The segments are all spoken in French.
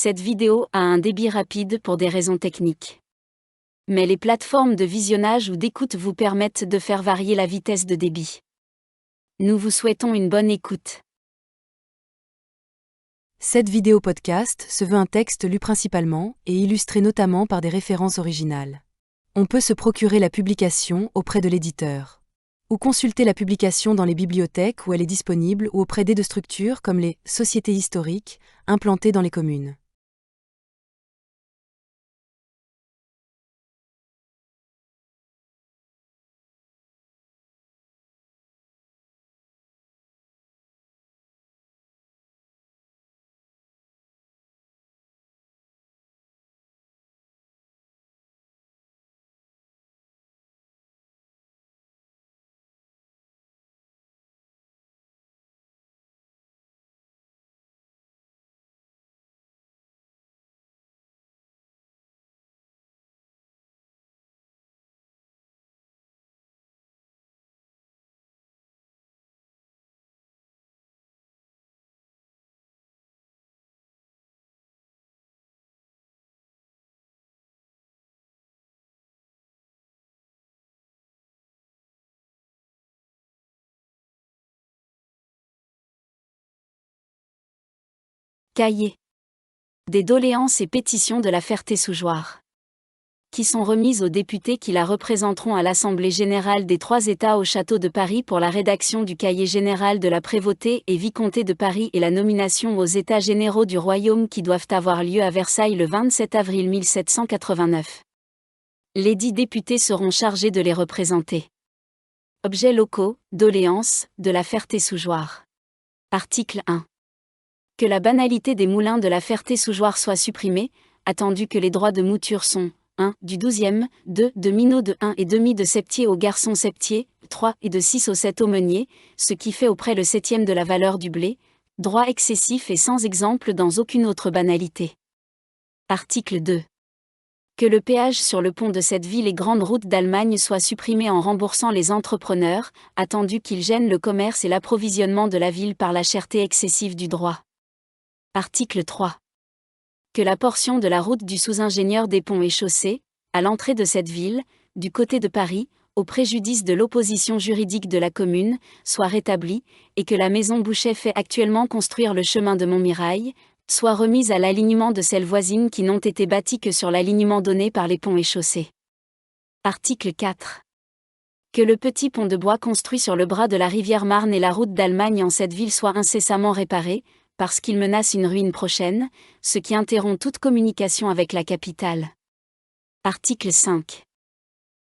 Cette vidéo a un débit rapide pour des raisons techniques. Mais les plateformes de visionnage ou d'écoute vous permettent de faire varier la vitesse de débit. Nous vous souhaitons une bonne écoute. Cette vidéo podcast se veut un texte lu principalement et illustré notamment par des références originales. On peut se procurer la publication auprès de l'éditeur. Ou consulter la publication dans les bibliothèques où elle est disponible ou auprès d'aide de structures comme les sociétés historiques implantées dans les communes. Cahier des doléances et pétitions de la Ferté-sous-Jouarre, qui sont remises aux députés qui la représenteront à l'Assemblée générale des Trois États au Château de Paris pour la rédaction du cahier général de la prévôté et vicomté de Paris et la nomination aux États généraux du Royaume qui doivent avoir lieu à Versailles le 27 avril 1789. Lesdits députés seront chargés de les représenter. Objets locaux, doléances, de la Ferté-sous-Jouarre. Article 1. Que la banalité des moulins de la Ferté-sous-Jouarre soit supprimée, attendu que les droits de mouture sont 1. Du 12e, 2. De minot de 1 et demi de septier au garçon septier, 3. Et de 6 au 7 au meunier, ce qui fait auprès le septième de la valeur du blé, droit excessif et sans exemple dans aucune autre banalité. Article 2. Que le péage sur le pont de cette ville et grande route d'Allemagne soit supprimé en remboursant les entrepreneurs, attendu qu'ils gênent le commerce et l'approvisionnement de la ville par la cherté excessive du droit. Article 3. Que la portion de la route du sous-ingénieur des ponts et chaussées, à l'entrée de cette ville, du côté de Paris, au préjudice de l'opposition juridique de la commune, soit rétablie, et que la maison Bouchet fait actuellement construire le chemin de Montmirail, soit remise à l'alignement de celles voisines qui n'ont été bâties que sur l'alignement donné par les ponts et chaussées. Article 4. Que le petit pont de bois construit sur le bras de la rivière Marne et la route d'Allemagne en cette ville soit incessamment réparé, parce qu'il menace une ruine prochaine, ce qui interrompt toute communication avec la capitale. Article 5.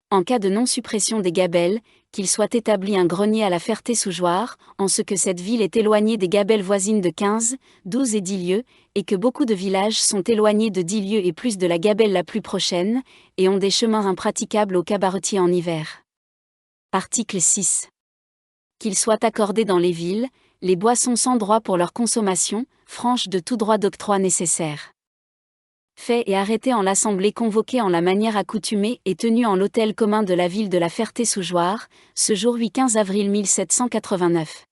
En cas de non-suppression des gabelles, qu'il soit établi un grenier à la Ferté-sous-Jouarre, en ce que cette ville est éloignée des gabelles voisines de 15, 12 et 10 lieues, et que beaucoup de villages sont éloignés de 10 lieues et plus de la gabelle la plus prochaine, et ont des chemins impraticables aux cabaretiers en hiver. Article 6. Qu'il soit accordé dans les villes, les boissons sans droit pour leur consommation, franches de tout droit d'octroi nécessaire. Fait et arrêté en l'Assemblée convoquée en la manière accoutumée et tenue en l'hôtel commun de la ville de la Ferté-sous-Jouarre, ce jour 8-15 avril 1789.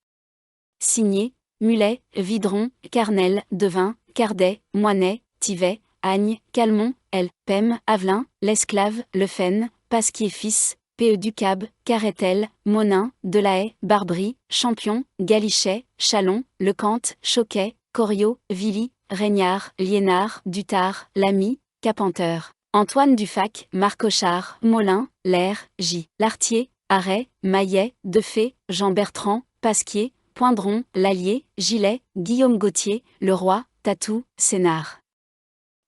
Signé, Mulet, Vidron, Carnel, Devin, Cardet, Moinet, Thivet, Agne, Calmont, L, Pem, Avelin, L'Esclave, Lefen, Pasquier-Fils, P.E. Ducab, Carretel, Monin, Delahaye, Barbry, Champion, Galichet, Chalon, Lecante, Choquet, Coriot, Villy, Reignard, Liénard, Dutard, Lamy, Capenteur, Antoine Dufac, Marc Auchard, Molin, Lair, J. Lartier, Arret, Maillet, Defay, Jean Bertrand, Pasquier, Poindron, Lallier, Gilet, Guillaume Gauthier, Leroy, Tatou, Sénard.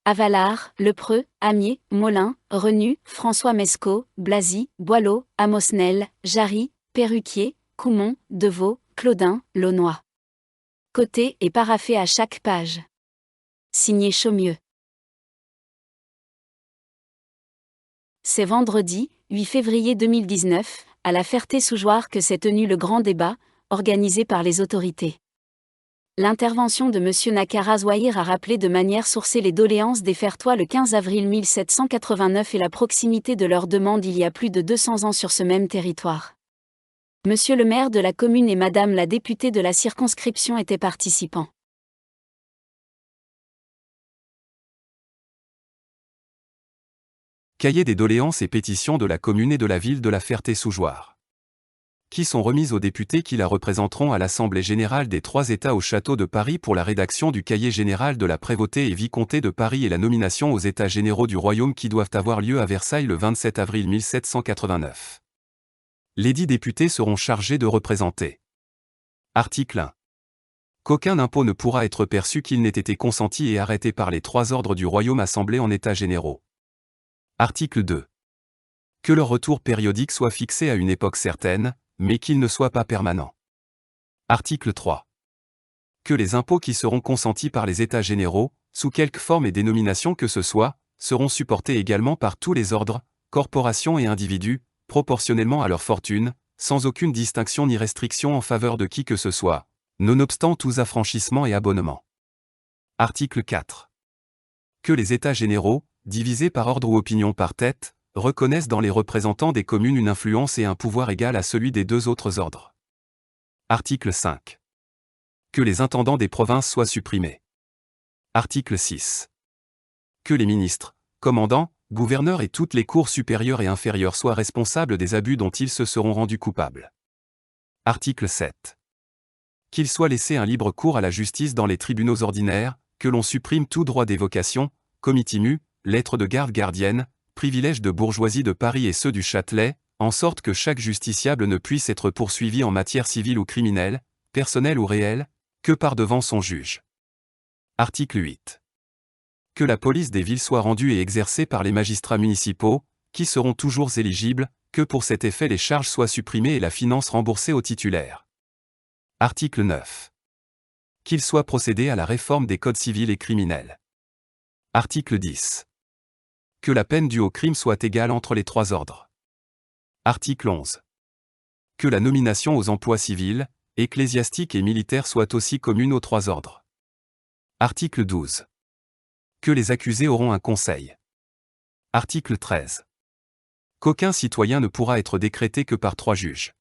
Avalard, Lepreux, Amier, Molin, Renu, François Mescot, Blazy, Boileau, Amosnel, Jarry, Perruquier, Coumont, Deveau, Claudin, Launois. Coté et paraphé à chaque page. Signé Chaumieux. C'est vendredi, 8 février 2019, à la Ferté-sous-Jouarre que s'est tenu le grand débat, organisé par les autorités. L'intervention de M. Nakara Zouahir a rappelé de manière sourcée les doléances des Fertois le 15 avril 1789 et la proximité de leurs demandes il y a plus de 200 ans sur ce même territoire. Monsieur le maire de la commune et Madame la députée de la circonscription étaient participants. Cahier des doléances et pétitions de la commune et de la ville de La Ferté-sous-Jouarre. Qui sont remises aux députés qui la représenteront à l'Assemblée générale des 3 États au château de Paris pour la rédaction du cahier général de la prévôté et vicomté de Paris et la nomination aux États généraux du royaume qui doivent avoir lieu à Versailles le 27 avril 1789. Les 10 députés seront chargés de représenter. Article 1. Qu'aucun impôt ne pourra être perçu qu'il n'ait été consenti et arrêté par les 3 ordres du royaume assemblés en États généraux. Article 2. Que leur retour périodique soit fixé à une époque certaine, mais qu'il ne soit pas permanent. Article 3. Que les impôts qui seront consentis par les États généraux, sous quelque forme et dénomination que ce soit, seront supportés également par tous les ordres, corporations et individus, proportionnellement à leur fortune, sans aucune distinction ni restriction en faveur de qui que ce soit, nonobstant tous affranchissements et abonnements. Article 4. Que les États généraux, divisés par ordre ou opinion par tête, reconnaissent dans les représentants des communes une influence et un pouvoir égal à celui des 2 autres ordres. Article 5. Que les intendants des provinces soient supprimés. Article 6. Que les ministres, commandants, gouverneurs et toutes les cours supérieures et inférieures soient responsables des abus dont ils se seront rendus coupables. Article 7. Qu'il soit laissé un libre cours à la justice dans les tribunaux ordinaires, que l'on supprime tout droit d'évocation, comitimus, lettres de garde gardienne, privilèges de bourgeoisie de Paris et ceux du Châtelet, en sorte que chaque justiciable ne puisse être poursuivi en matière civile ou criminelle, personnelle ou réelle, que par devant son juge. Article 8. Que la police des villes soit rendue et exercée par les magistrats municipaux, qui seront toujours éligibles, que pour cet effet les charges soient supprimées et la finance remboursée aux titulaires. Article 9. Qu'il soit procédé à la réforme des codes civils et criminels. Article 10. Que la peine due au crime soit égale entre les 3 ordres. Article 11. Que la nomination aux emplois civils, ecclésiastiques et militaires soit aussi commune aux 3 ordres. Article 12. Que les accusés auront un conseil. Article 13. Qu'aucun citoyen ne pourra être décrété que par 3 juges.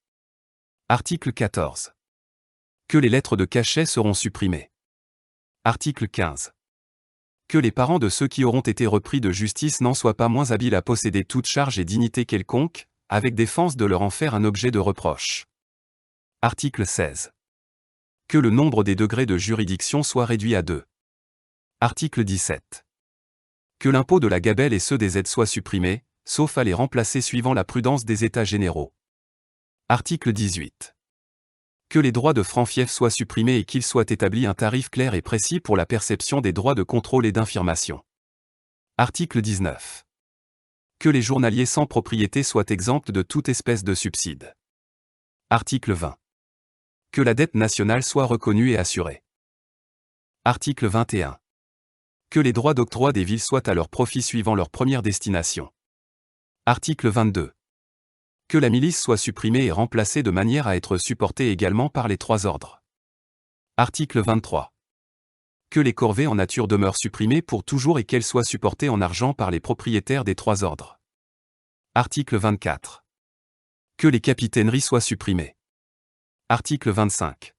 Article 14. Que les lettres de cachet seront supprimées. Article 15. Que les parents de ceux qui auront été repris de justice n'en soient pas moins habiles à posséder toute charge et dignité quelconque, avec défense de leur en faire un objet de reproche. Article 16. Que le nombre des degrés de juridiction soit réduit à 2. Article 17. Que l'impôt de la gabelle et ceux des aides soient supprimés, sauf à les remplacer suivant la prudence des États généraux. Article 18. Que les droits de franc-fief soient supprimés et qu'il soit établi un tarif clair et précis pour la perception des droits de contrôle et d'infirmation. Article 19. Que les journaliers sans propriété soient exempts de toute espèce de subside. Article 20. Que la dette nationale soit reconnue et assurée. Article 21. Que les droits d'octroi des villes soient à leur profit suivant leur première destination. Article 22. Que la milice soit supprimée et remplacée de manière à être supportée également par les 3 ordres. Article 23. Que les corvées en nature demeurent supprimées pour toujours et qu'elles soient supportées en argent par les propriétaires des 3 ordres. Article 24. Que les capitaineries soient supprimées. Article 25.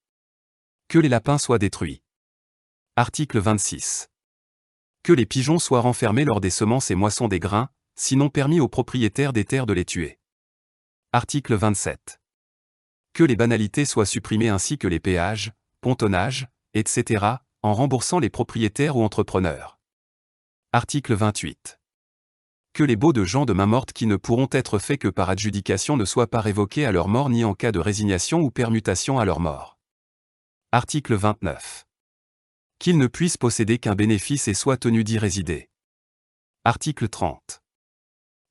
Que les lapins soient détruits. Article 26. Que les pigeons soient renfermés lors des semences et moissons des grains, sinon permis aux propriétaires des terres de les tuer. Article 27. Que les banalités soient supprimées ainsi que les péages, pontonnages, etc., en remboursant les propriétaires ou entrepreneurs. Article 28. Que les baux de gens de main morte qui ne pourront être faits que par adjudication ne soient pas révoqués à leur mort ni en cas de résignation ou permutation à leur mort. Article 29. Qu'ils ne puissent posséder qu'un bénéfice et soient tenus d'y résider. Article 30.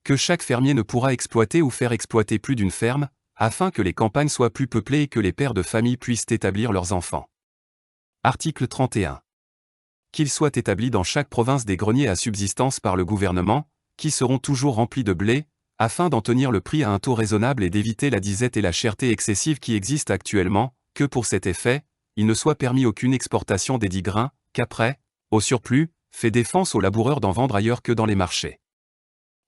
Que chaque fermier ne pourra exploiter ou faire exploiter plus d'une ferme, afin que les campagnes soient plus peuplées et que les pères de famille puissent établir leurs enfants. Article 31. Qu'il soit établi dans chaque province des greniers à subsistance par le gouvernement, qui seront toujours remplis de blé, afin d'en tenir le prix à un taux raisonnable et d'éviter la disette et la cherté excessive qui existent actuellement, que pour cet effet, il ne soit permis aucune exportation des dits grains, qu'après, au surplus, fait défense aux laboureurs d'en vendre ailleurs que dans les marchés.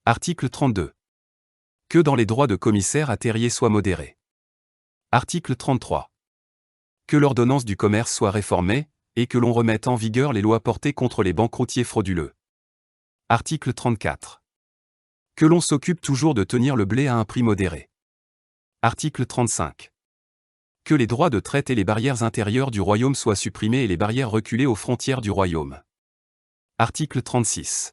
Article 32. Que dans les droits de commissaire à terrier soient modérés. Article 33. Que l'ordonnance du commerce soit réformée, et que l'on remette en vigueur les lois portées contre les banqueroutiers frauduleux. Article 34. Que l'on s'occupe toujours de tenir le blé à un prix modéré. Article 35. Que les droits de traite et les barrières intérieures du royaume soient supprimés et les barrières reculées aux frontières du royaume. Article 36.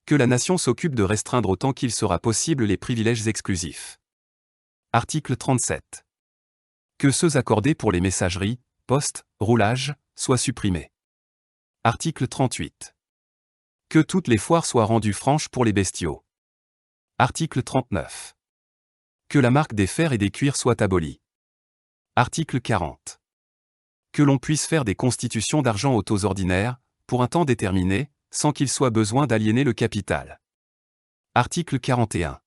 Que la nation s'occupe de restreindre autant qu'il sera possible les privilèges exclusifs. Article 37. Que ceux accordés pour les messageries, postes, roulages, soient supprimés. Article 38. Que toutes les foires soient rendues franches pour les bestiaux. Article 39. Que la marque des fers et des cuirs soit abolie. Article 40. Que l'on puisse faire des constitutions d'argent aux taux ordinaires, pour un temps déterminé, sans qu'il soit besoin d'aliéner le capital. Article 41.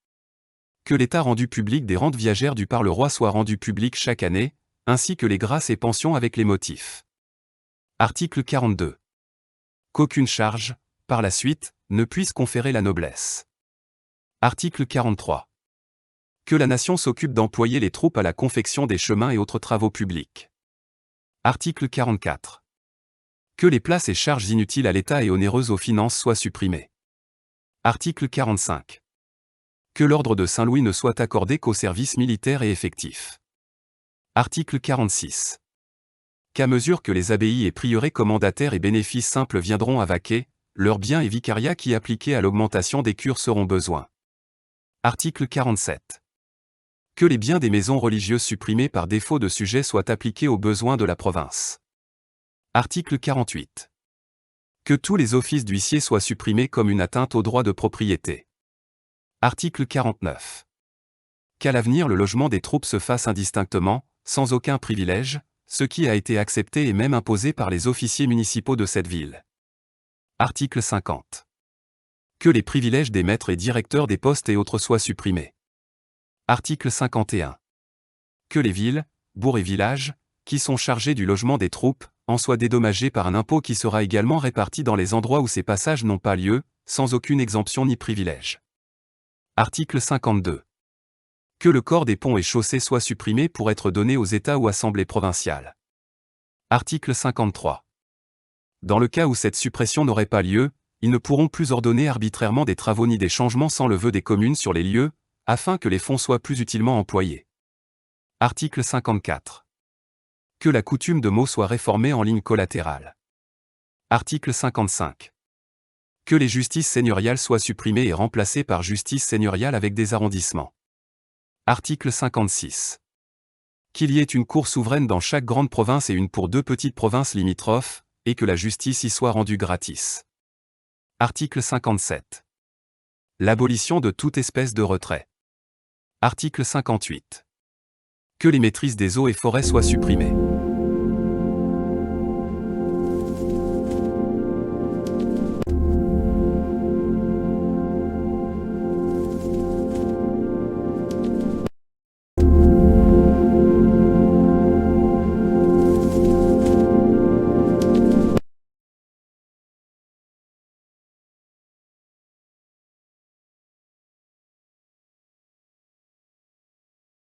Que l'état rendu public des rentes viagères du par le roi soit rendu public chaque année, ainsi que les grâces et pensions avec les motifs. Article 42. Qu'aucune charge, par la suite, ne puisse conférer la noblesse. Article 43. Que la nation s'occupe d'employer les troupes à la confection des chemins et autres travaux publics. Article 44. Que les places et charges inutiles à l'État et onéreuses aux finances soient supprimées. Article 45. Que l'ordre de Saint-Louis ne soit accordé qu'aux services militaires et effectifs. Article 46. Qu'à mesure que les abbayes et prieurés commandataires et bénéfices simples viendront à vaquer, leurs biens et vicariats qui appliqués à l'augmentation des cures seront besoin. Article 47. Que les biens des maisons religieuses supprimés par défaut de sujet soient appliqués aux besoins de la province. Article 48. Que tous les offices d'huissier soient supprimés comme une atteinte au droit de propriété. Article 49. Qu'à l'avenir le logement des troupes se fasse indistinctement, sans aucun privilège, ce qui a été accepté et même imposé par les officiers municipaux de cette ville. Article 50. Que les privilèges des maîtres et directeurs des postes et autres soient supprimés. Article 51. Que les villes, bourgs et villages, qui sont chargés du logement des troupes, en soient dédommagés par un impôt qui sera également réparti dans les endroits où ces passages n'ont pas lieu, sans aucune exemption ni privilège. Article 52. Que le corps des ponts et chaussées soit supprimé pour être donné aux États ou assemblées provinciales. Article 53. Dans le cas où cette suppression n'aurait pas lieu, ils ne pourront plus ordonner arbitrairement des travaux ni des changements sans le vœu des communes sur les lieux, afin que les fonds soient plus utilement employés. Article 54. Que la coutume de mot soit réformée en ligne collatérale. Article 55. Que les justices seigneuriales soient supprimées et remplacées par justice seigneuriale avec des arrondissements. Article 56. Qu'il y ait une cour souveraine dans chaque grande province et une pour 2 petites provinces limitrophes, et que la justice y soit rendue gratis. Article 57. L'abolition de toute espèce de retrait. Article 58. Que les maîtrises des eaux et forêts soient supprimées.